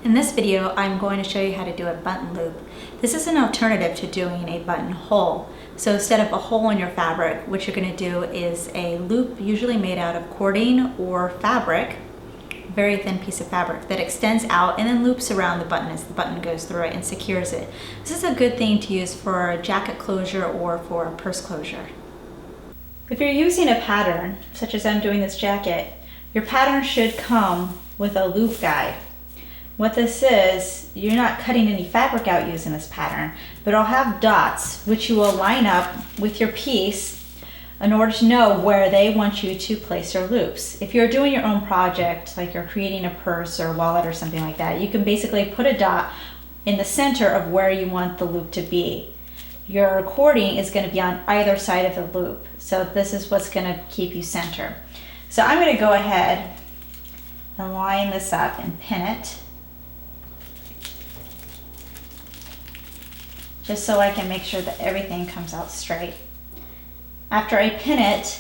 In this video, I'm going to show you how to do a button loop. This is an alternative to doing a buttonhole. So instead of a hole in your fabric, what you're going to do is a loop usually made out of cording or fabric, very thin piece of fabric that extends out and then loops around the button as the button goes through it and secures it. This is a good thing to use for a jacket closure or for a purse closure. If you're using a pattern, such as I'm doing this jacket, your pattern should come with a loop guide. What this is, you're not cutting any fabric out using this pattern, but it'll have dots which you will line up with your piece in order to know where they want you to place your loops. If you're doing your own project, like you're creating a purse or a wallet or something like that, you can basically put a dot in the center of where you want the loop to be. Your cording is going to be on either side of the loop, so this is what's going to keep you centered. So I'm going to go ahead and line this up and pin it, just so I can make sure that everything comes out straight. After I pin it,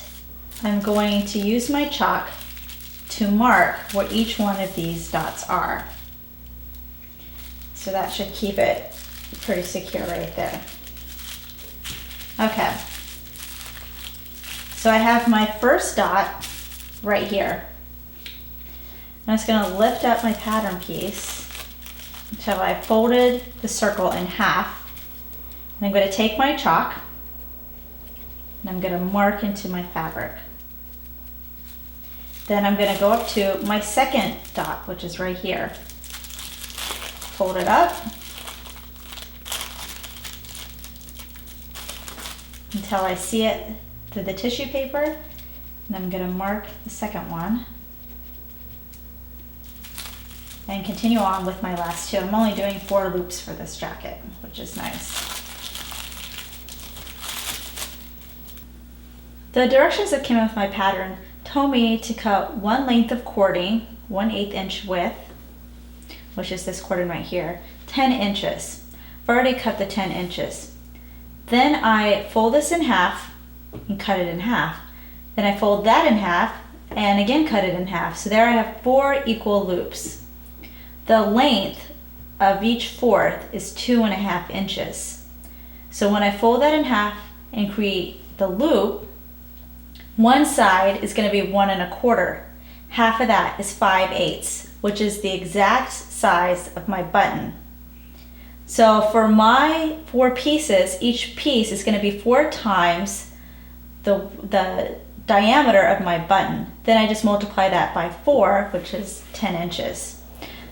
I'm going to use my chalk to mark where each one of these dots are. So that should keep it pretty secure right there. Okay, so I have my first dot right here. I'm just going to lift up my pattern piece until I folded the circle in half. And I'm going to take my chalk and I'm going to mark into my fabric. Then I'm going to go up to my second dot, which is right here. Fold it up until I see it through the tissue paper. And I'm going to mark the second one and continue on with my last two. I'm only doing 4 loops for this jacket, which is nice. The directions that came with my pattern told me to cut 1 length of cording, 1/8 inch width, which is this cording right here, 10 inches. I've already cut the 10 inches. Then I fold this in half and cut it in half. Then I fold that in half and again cut it in half. So there I have 4 equal loops. The length of each fourth is 2.5 inches. So when I fold that in half and create the loop, one side is going to be 1 1/4. Half of that is 5/8, which is the exact size of my button. So for my 4 pieces, each piece is going to be 4 times the diameter of my button. Then I just multiply that by 4, which is 10 inches.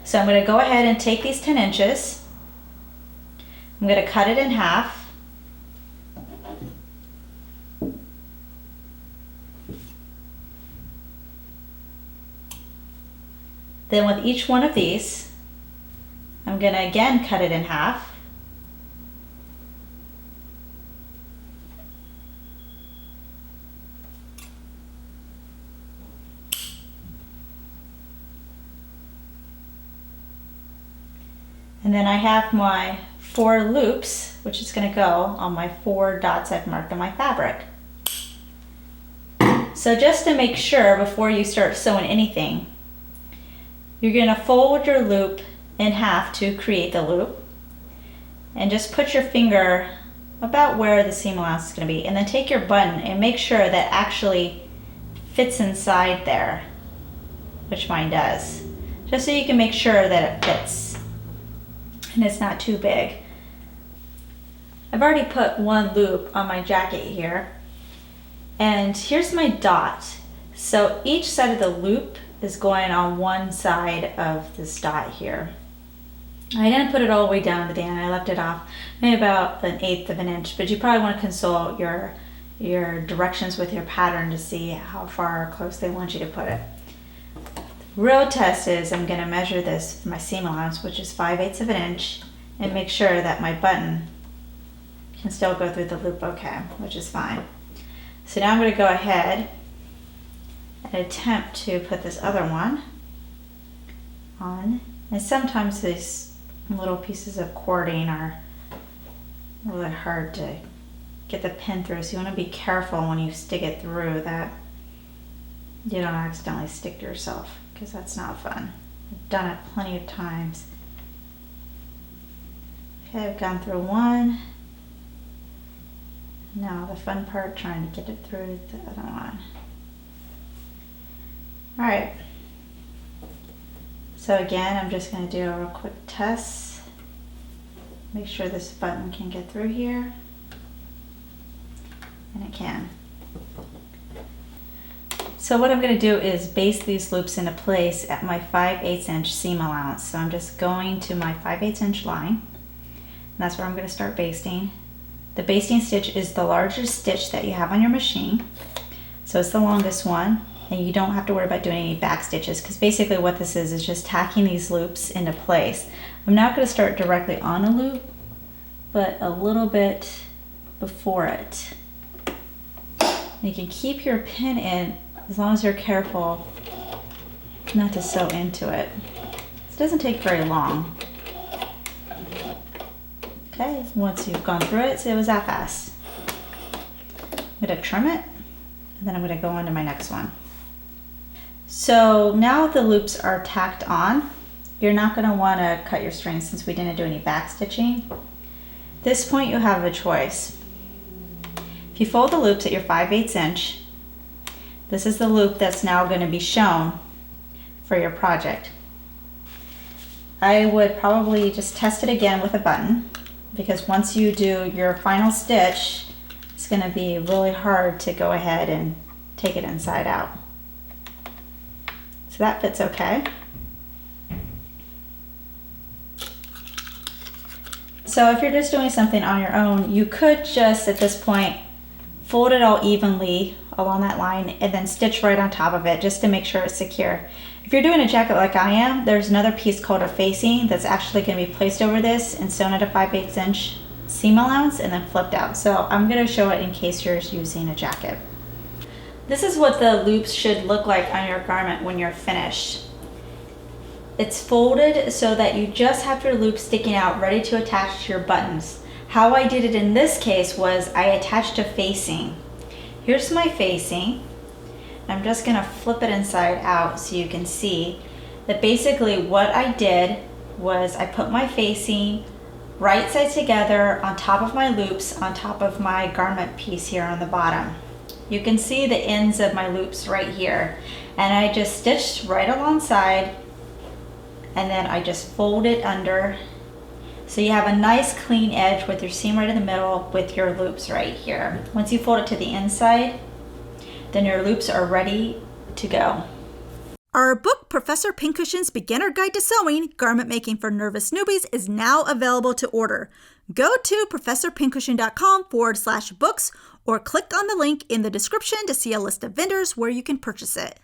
So I'm going to go ahead and take these 10 inches. I'm going to cut it in half. Then with each one of these, I'm going to again cut it in half. And then I have my 4 loops, which is going to go on my 4 dots I've marked on my fabric. So just to make sure before you start sewing anything, you're going to fold your loop in half to create the loop and just put your finger about where the seam allowance is going to be, and then take your button and make sure that actually fits inside there, which mine does, just so you can make sure that it fits and it's not too big. I've already put 1 loop on my jacket here, and here's my dot. So each side of the loop is going on one side of this dot here. I didn't put it all the way down to the end. I left it off maybe about 1/8 of an inch, but you probably want to consult your directions with your pattern to see how far or close they want you to put it. The real test is I'm going to measure this for my seam allowance, which is 5/8 of an inch, and make sure that my button can still go through the loop okay, which is fine. So now I'm going to go ahead and attempt to put this other one on. And sometimes these little pieces of cording are really hard to get the pin through, so you want to be careful when you stick it through that you don't accidentally stick to yourself, because that's not fun. I've done it plenty of times. Okay, I've gone through one. Now the fun part, trying to get it through the other one. All right. So again, I'm just going to do a real quick test. Make sure this button can get through here. And it can. So what I'm going to do is baste these loops into place at my 5/8 inch seam allowance. So I'm just going to my 5/8 inch line. And that's where I'm going to start basting. The basting stitch is the largest stitch that you have on your machine. So it's the longest one, and you don't have to worry about doing any back stitches, because basically what this is just tacking these loops into place. I'm not going to start directly on a loop, but a little bit before it. And you can keep your pin in as long as you're careful not to sew into it. This doesn't take very long. Okay, once you've gone through it, so it was that fast. I'm going to trim it, and then I'm going to go on to my next one. So now the loops are tacked on. You're not going to want to cut your string since we didn't do any back stitching. At this point you have a choice. If you fold the loops at your 5/8 inch, this is the loop that's now going to be shown for your project. I would probably just test it again with a button, because once you do your final stitch, it's going to be really hard to go ahead and take it inside out. So that fits okay. So if you're just doing something on your own, you could just at this point fold it all evenly along that line and then stitch right on top of it just to make sure it's secure. If you're doing a jacket like I am, there's another piece called a facing that's actually going to be placed over this and sewn at a 5/8 inch seam allowance and then flipped out. So I'm going to show it in case you're using a jacket. This is what the loops should look like on your garment when you're finished. It's folded so that you just have your loop sticking out ready to attach to your buttons. How I did it in this case was I attached a facing. Here's my facing. I'm just going to flip it inside out so you can see that basically what I did was I put my facing right sides together on top of my loops on top of my garment piece here on the bottom. You can see the ends of my loops right here, and I just stitched right alongside, and then I just fold it under so you have a nice clean edge with your seam right in the middle with your loops right here. Once you fold it to the inside, then your loops are ready to go. Our book, Professor Pincushion's Beginner Guide to Sewing, Garment Making for Nervous Newbies, is now available to order. Go to professorpincushion.com/books or click on the link in the description to see a list of vendors where you can purchase it.